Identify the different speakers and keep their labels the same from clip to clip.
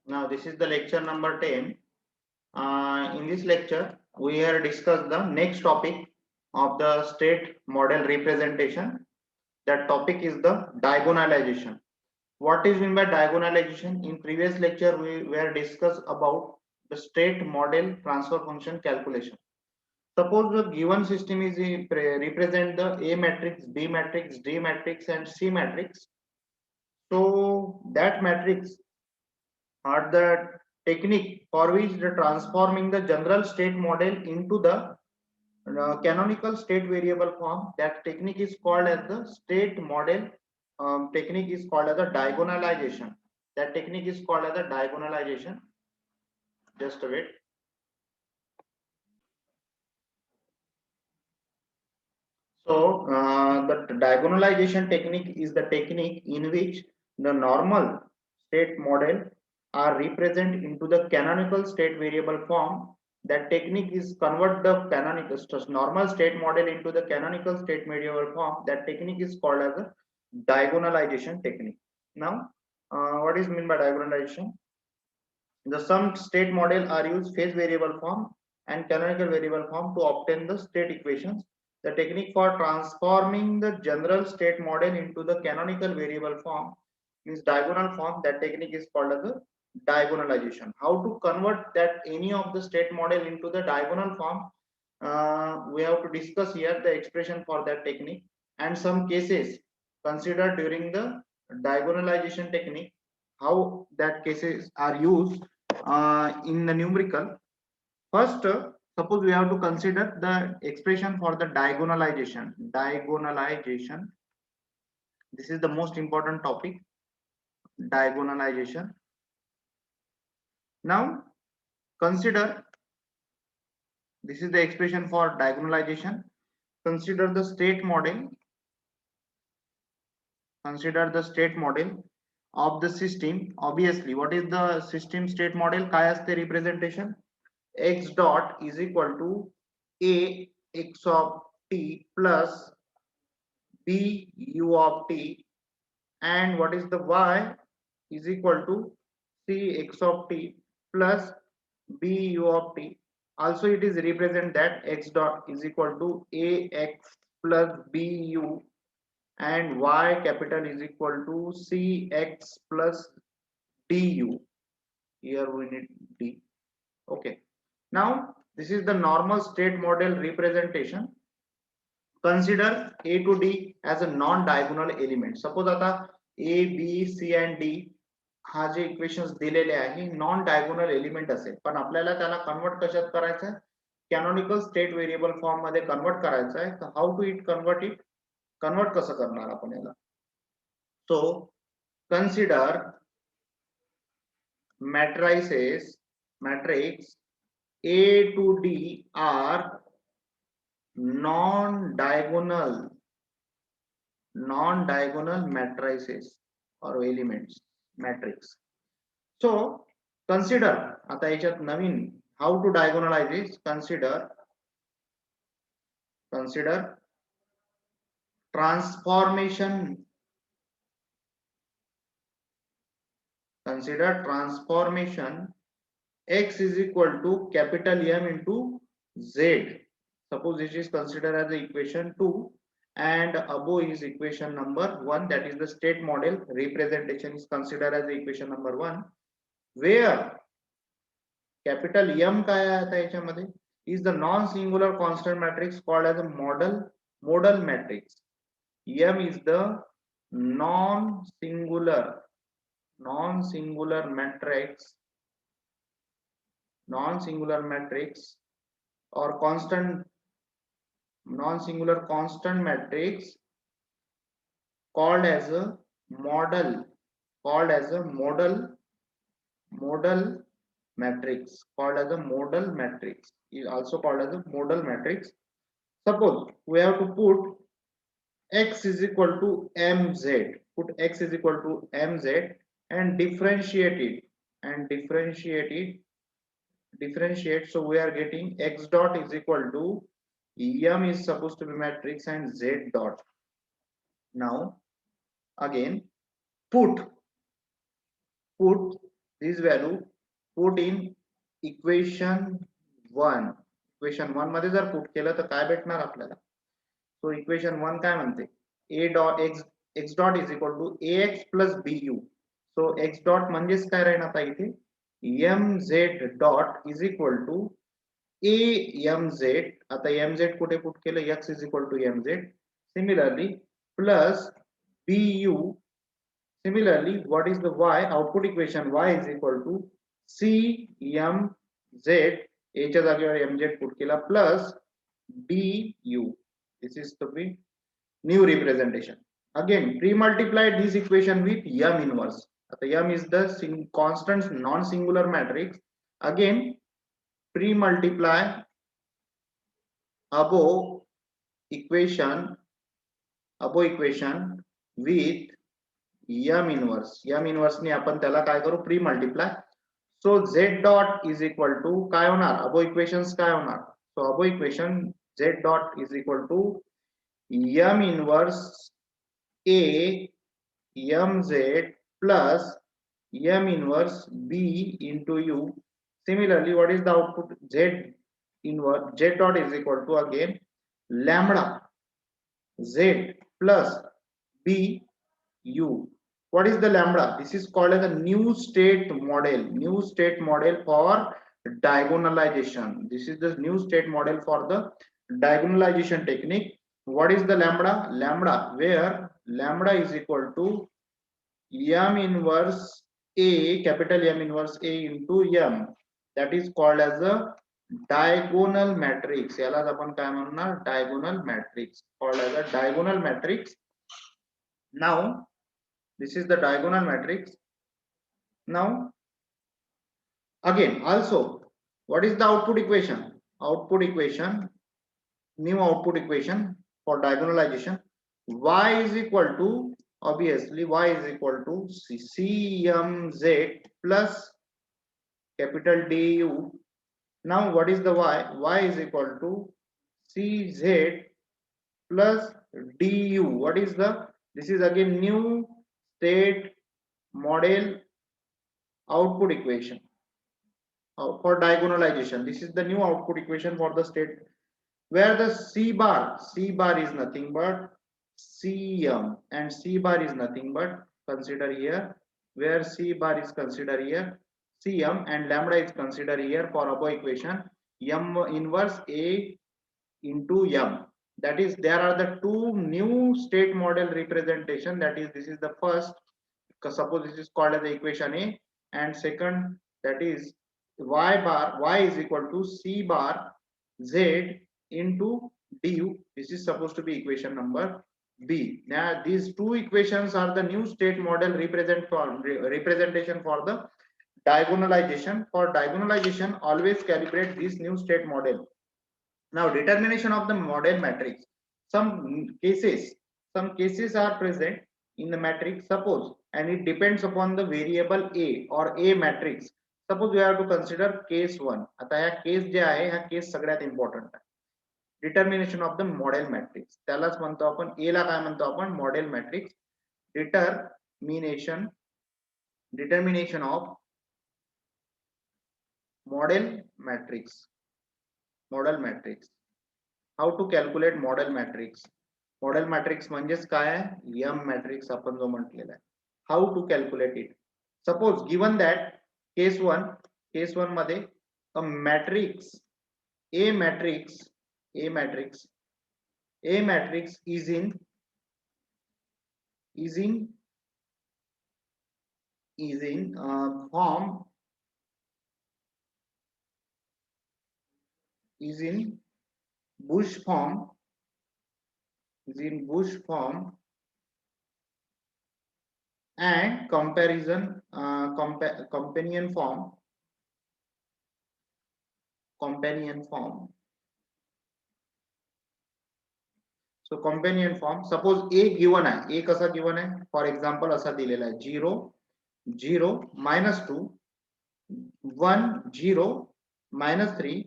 Speaker 1: Now this is the lecture number 10. In this lecture, we have discussed the next topic of the state model representation. That topic is the diagonalization. What is meant by diagonalization? In previous lecture, we were discussed about the state model transfer function calculation. Suppose the given system is represent the A matrix, B matrix, D matrix, and C matrix. So that matrix are the technique for which the transforming the general state model into the canonical state variable form. That technique is called as the state model. Technique is called as the diagonalization. That technique is called as the diagonalization. Just a bit. So the diagonalization technique is the technique in which the normal state model are represented into the canonical state variable form. That technique is convert the canonical normal state model into the canonical state variable form. That technique is called as a diagonalization technique. Now, what is meant by diagonalization? The sum state model are used phase variable form and canonical variable form to obtain the state equations. The technique for transforming the general state model into the canonical variable form means diagonal form. That technique is called as the diagonalization. How to convert that any of the state model into the diagonal form? We have to discuss here the expression for that technique and some cases considered during the diagonalization technique, how that cases are used in the numerical. First, suppose we have to consider the expression for the diagonalization. Diagonalization. This is the most important topic. Diagonalization. Now, consider this is the expression for diagonalization. Consider the state model. Consider the state model of the system. Obviously, what is the system state model? काय असते representation? X dot is equal to A x of t plus B u of t, and what is the y is equal to C x of t plus B u of t. Also it is represent that x dot is equal to A x plus B u and y capital is equal to C x plus du. Here we need d. Okay. Now this is the normal state model representation. Consider A to D as a non-diagonal element. Suppose आता A, B, C and D हा जे equations दिलेले आहे non diagonal element असेल, पण आपल्याला त्याला convert कशात करायचं आहे? कॅनॉनिकल स्टेट व्हेरिएबल फॉर्म मध्ये कन्वर्ट करायचं आहे. तर हाऊ टू इट कन्वर्ट कसं करणार आपण याला? सो consider matrix A to D are non-diagonal matrices or elements matrix. So consider आता याच्यात नवीन how to diagonalize this. Consider transformation. Consider transformation x is equal to capital M into z. Suppose this is considered as the equation 2 and above is equation number 1, that is the state model representation is considered as the equation number 1, where capital M काय आहे आता याच्यामध्ये is the non singular constant matrix called as a modal matrix. M is the non singular matrix or non-singular constant matrix called as a modal matrix, is also called as a modal matrix. Suppose we have to put x is equal to mz, and differentiate. So we are getting x dot is equal to M is supposed to be matrix and z dot. Now again put this value put in equation 1. Equation 1 मध्ये जर put केलं तर काय भेटणार आपल्याला? So equation 1 काय म्हणते? a dot x dot is equal to ax plus bu. So x dot म्हणजेच काय राहील आता इथे? mz dot is equal to amz. आता mz कुठे पुट केलं? x is equal to mz. Similarly plus bu. Similarly, what is the y? Output equation y is equal to cmz, a च्या जागेवर mz पुट केला, plus du. This is the new representation. Again, pre-multiply this equation with m inverse. M is the constant non-singular matrix. Again, pre-multiply above equation with m inverse ने आपण त्याला काय करू? Pre multiply. So z dot is equal to काय होणार? Above equations काय होणार? So above equation z dot is equal to m inverse a mz plus m inverse b into u. Similarly, what is the output? Z dot is equal to again lambda z plus b u. What is the lambda? This is called as a new state model for diagonalization. This is the new state model for the diagonalization technique. What is the lambda? Where lambda is equal to m inverse a, capital M inverse a into m. That is called as a diagonal matrix. यालाच आपण काय म्हणणार? Diagonal matrix. Called as a diagonal matrix. Now this is the diagonal matrix. Now again also, what is the output equation? New output equation for diagonalization. Y is equal to, obviously y is equal to cmz plus capital du. Now what is the y? Y is equal to cz plus du. What is the? This is again new state model output equation for diagonalization. This is the new output equation for the state, where the c bar is nothing but cm, and c bar is nothing but, consider here, where c bar is considered here cm, and lambda is considered here for above equation m inverse a into m. That is, there are the two new state model representation. That is, this is the first, suppose this is called as the equation A, and second, that is y is equal to c bar z into du. This is supposed to be equation number B. Now these two equations are the new state model representation for the diagonalization. For diagonalization, always calibrate this new state model. Now determination of the model matrix. Some cases are present in the matrix, suppose, and it depends upon the variable a or a matrix. Suppose we have to consider case 1. आता ह्या case जे आहे, ह्या case सगळ्यात important आहे. Determination of the modal matrix, त्यालाच म्हणतो आपण, A ला काय म्हणतो आपण? Modal matrix. Determination of modal matrix. How to calculate modal matrix? Modal matrix म्हणजेच काय आहे? एम मॅट्रिक्स आपण जो म्हटलेला आहे. How to calculate it? Suppose given that case 1 मध्ये a matrix A matrix is in form, is in Bush form, and companion form. So companion form, suppose A given आहे, A कसा given आहे? For example असा दिलेला आहे 0 0 -2 1 0 -3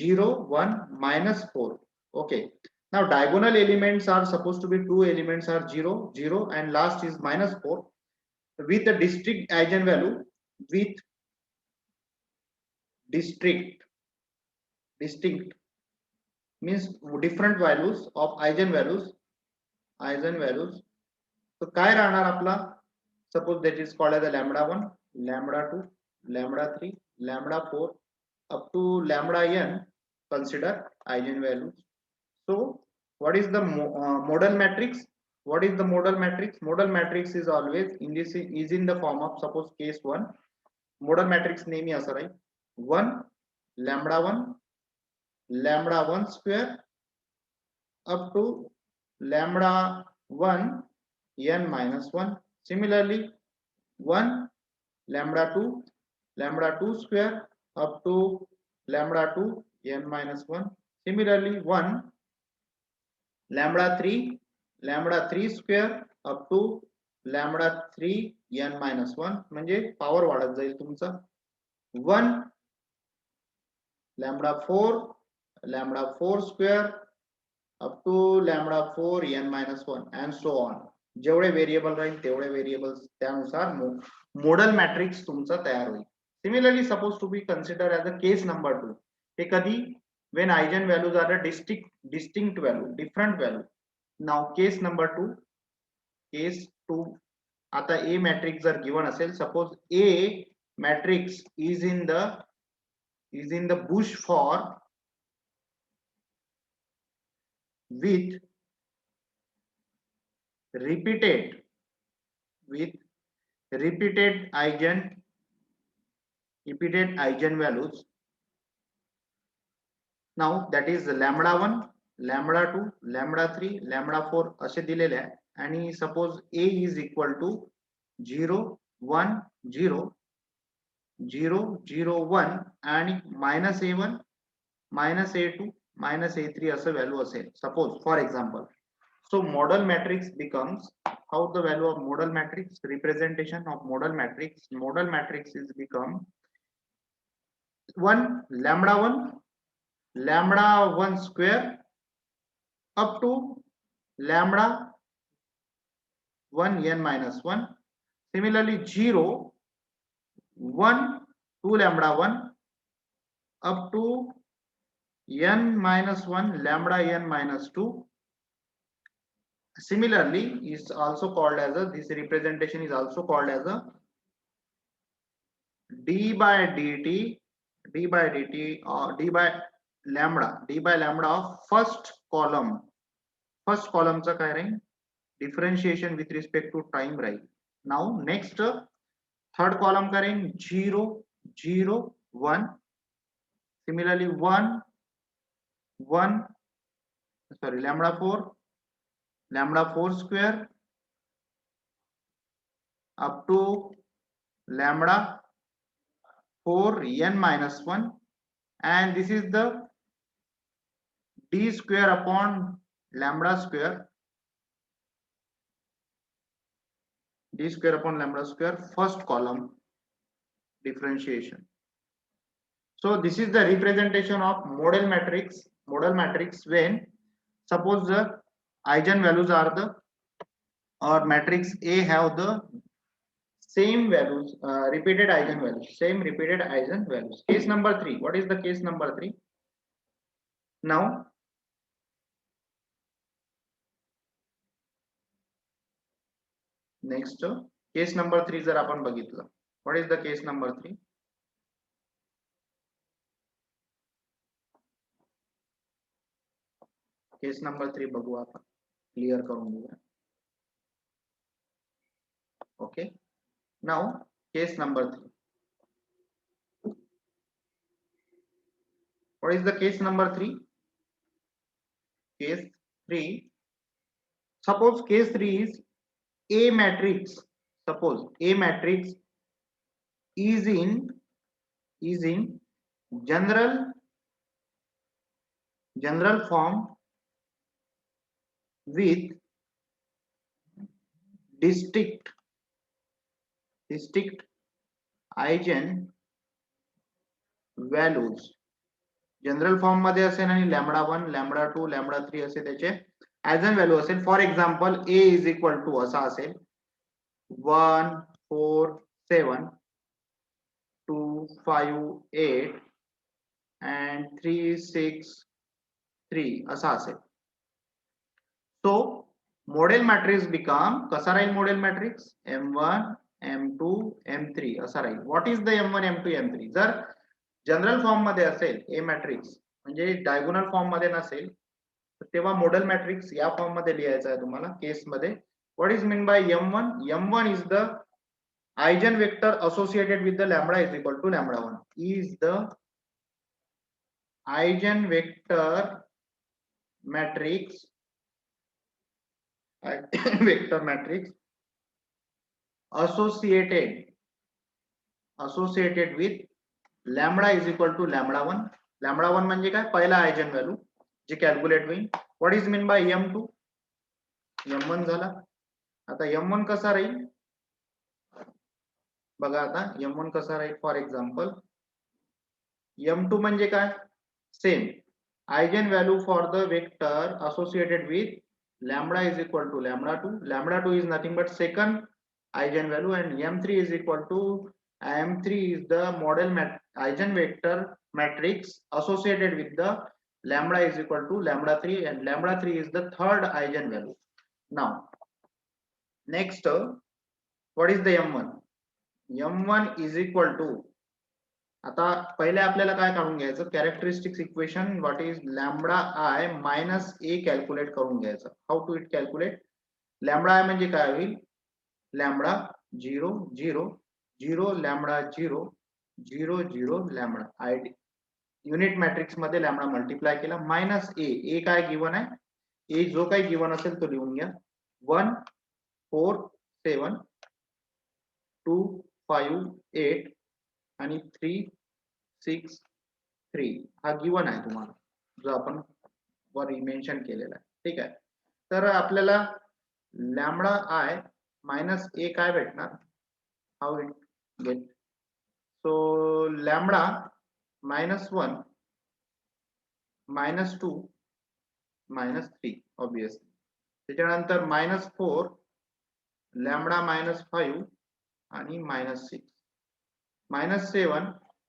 Speaker 1: 0 1 -4. Okay, now diagonal elements are supposed to be, two elements are 0 0 and last is -4 with the distinct eigenvalue. with distinct means different values of eigenvalues. So काय राहणार आपला, suppose that is called as a lambda 1, lambda 2, lambda 3, lambda 4 up to lambda n consider eigenvalues. So what is the modal matrix? What is the modal matrix? Modal matrix is always in this is in the form of, suppose case 1, modal matrix नेहमी असं राहील 1 lambda 1 lambda 1 square up to lambda 1 n minus 1. Similarly 1 lambda 2 square up to lambda 2 n minus 1. Similarly 1 lambda 3 square up to lambda 3 n minus 1. म्हणजे power वाढत जाईल तुमचा 1 lambda 4 square up to lambda 4 n minus 1 and so on. जेवढे variable राहील तेवढे variables त्यानुसार modal matrix तुमचा तयार होईल. Similarly suppose to be consider as a case number 2. हे कधी when eigen values are a distinct value, different value. Now case number 2, आता A matrix जर given असेल, suppose A matrix is in the Bush form with repeated eigenvalues. Now that is lambda 1 lambda 2 lambda 3 lambda 4 असे दिलेले आहे. आणि suppose A is equal to 0 1 0 0 0 1 आणि minus A1 minus A2 minus A3 असं value असेल suppose for example. So model matrix becomes, how the value of model matrix, representation of model matrix is become 1 lambda 1 square up to lambda 1 n minus 1. Similarly 0 1 2 lambda 1 up to n minus 1 lambda n minus 2. Similarly is also called as a, this representation is also called as a d by or d by lambda of first column चा काय राहील differentiation with respect to time Raheel. Now next third column का राहील 0 0 1. Similarly 1 lambda 4 square up to lambda 4 n minus 1, and this is the d square upon lambda square first column differentiation. So this is the representation of model matrix when suppose the eigenvalues are the, or matrix A have the same values, repeated eigenvalues. Case number 3. What is the case number 3? Now next case number 3 जर आपण बघितलं, what is the case number 3? Case number 3 बघू आपण, clear करून घेऊया. Okay, now case number 3. What is the case number 3? Case 3, suppose case 3 is A matrix. Suppose A matrix is in general form with distinct eigen values. General form मध्ये असेल आणि lambda 1 lambda 2 lambda 3 असे त्याचे eigen value असेल. For example A is equal to असा असेल 1 4 7 5 8 and 3 6 3 असा असेल. सो मॉडेल मॅट्रिक्स बिकम कसा राहील model matrix M1 M2 M3 असा राहील. What is the M1 M2 M3? जर जनरल फॉर्म मध्ये असेल ए मॅट्रिक्स म्हणजे डायगोनल फॉर्म मध्ये नसेल तेव्हा मॉडेल मॅट्रिक्स या फॉर्म मध्ये लिहायचा आहे तुम्हाला केस मध्ये. What is mean by M1? M1 is the eigenvector associated with the lambda is equal to lambda 1 is the eigenvector matrix vector matrix associated with lambda is equal to lambda 1. lambda 1 म्हणजे काय पहिला आयजन value जे calculate होईल. What is mean by M2? M1 झाला. आता M1 कसा राहील बघा. आता M1 कसा राहील फॉर एक्झाम्पल M2 म्हणजे काय same eigen value for the vector associated with lambda is equal to lambda 2. lambda 2 is nothing but second eigenvalue and M3 is equal to M3 is the model eigenvector matrix associated with the lambda is equal to lambda 3 and lambda 3 is the third eigenvalue. Now next what is the M1? M1 is equal to आता पहिले आपल्याला काय काढून घ्यायचं characteristics equation. What is lambda I minus A calculate करून घ्यायचं. How to it calculate? Lambda I म्हणजे काय होईल lambda 0 0 0 lambda 0 0 0 lambda I unit matrix मध्ये लॅम्बडा मल्टिप्लाय केला मायनस ए काय गिवन आहे ए जो काही गिवन असेल तो लिहून घ्या. 1 4 7 2 5 8 आणि 3 6 3 हा गिवन आहे तुम्हाला जो आपण वर मेन्शन केलेला आहे. ठीक आहे. तर आपल्याला लॅम्बडा आय मायनस ए काय भेटणार how it get. So lambda -1 -2 -3 obviously. त्याच्यानंतर -4 लॅम्बडा -5 आणि -6 -7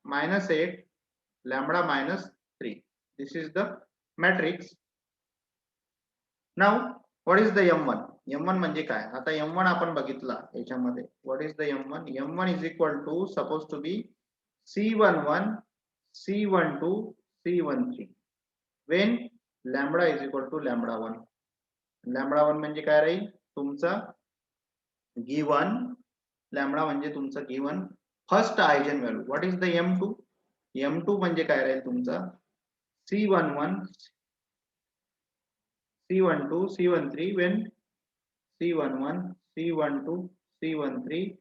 Speaker 1: -8 lambda -3. This is the matrix. Now what is the M1? M1 म्हणजे काय आता M1 आपण बघितला याच्यामध्ये. what is the M1? M1 is equal to supposed to be C11 C12 C13 when lambda is equal to lambda 1. lambda 1 म्हणजे काय राहील तुमचा given lambda म्हणजे तुमचा given first eigen value. What is the M2? M2 म्हणजे काय राहील तुमचा C11 C12 C13 when C11 C12 C13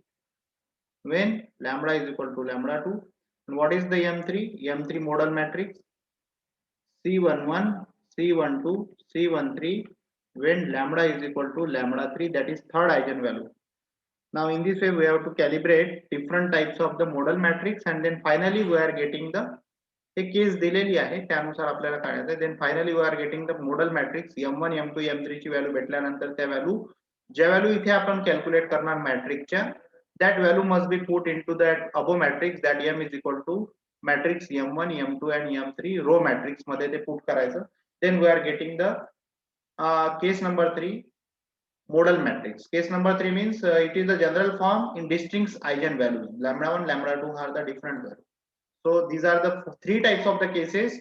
Speaker 1: when lambda is equal to lambda 2. and what is the M3? M3 model matrix C11 C12 C13 when lambda is equal to lambda 3, that is third eigen value. Now in this way we have to calibrate different types of the model matrix and then finally we are getting the एक case दिलेली आहे त्यानुसार आपल्याला काढायचं. then finally we are getting the model matrix M1 M2 M3 ची value भेटल्यानंतर त्या value ज्या व्हॅल्यू इथे आपण कॅल्क्युलेट करणार मॅट्रिक्सच्या that value must be put into that above matrix that M is equal to matrix M1 M2 and M3 row matrix मध्ये ते put करायचं. then we are getting the case number 3 model matrix. Case number 3 means it is the general form in distinct eigen values. Lambda 1 lambda 2 are the different values. So these are the three types of the cases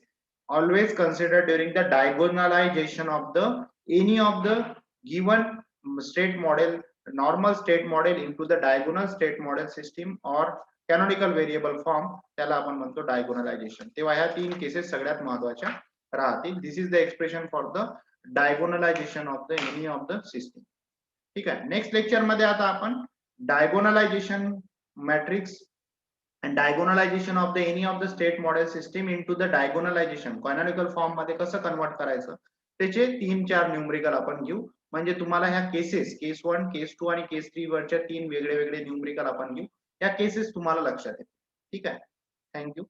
Speaker 1: always considered during the diagonalization of the any of the given state model normal state model into the diagonal state model system or canonical variable form. त्याला आपण म्हणतो diagonalization. तेव्हा ह्या तीन cases सगळ्यात महत्त्वाच्या राहतील. This is the expression for the diagonalization of the any of the system. ठीक आहे. नेक्स्ट लेक्चर मध्ये आता आपण diagonalisation matrix and diagonalization of the any of the state model system into the diagonalization canonical form मध्ये कसं convert करायचं त्याचे 3-4 numerical आपण घेऊ. म्हणजे तुम्हाला ह्या केसेस केस 1 केस 2 आणि केस 3 वरच्या 3 वेगळे वेगळे न्यूमरिकल आपण घेऊ. या केसेस तुम्हाला लक्षात येतील. ठीक आहे. थँक्यू.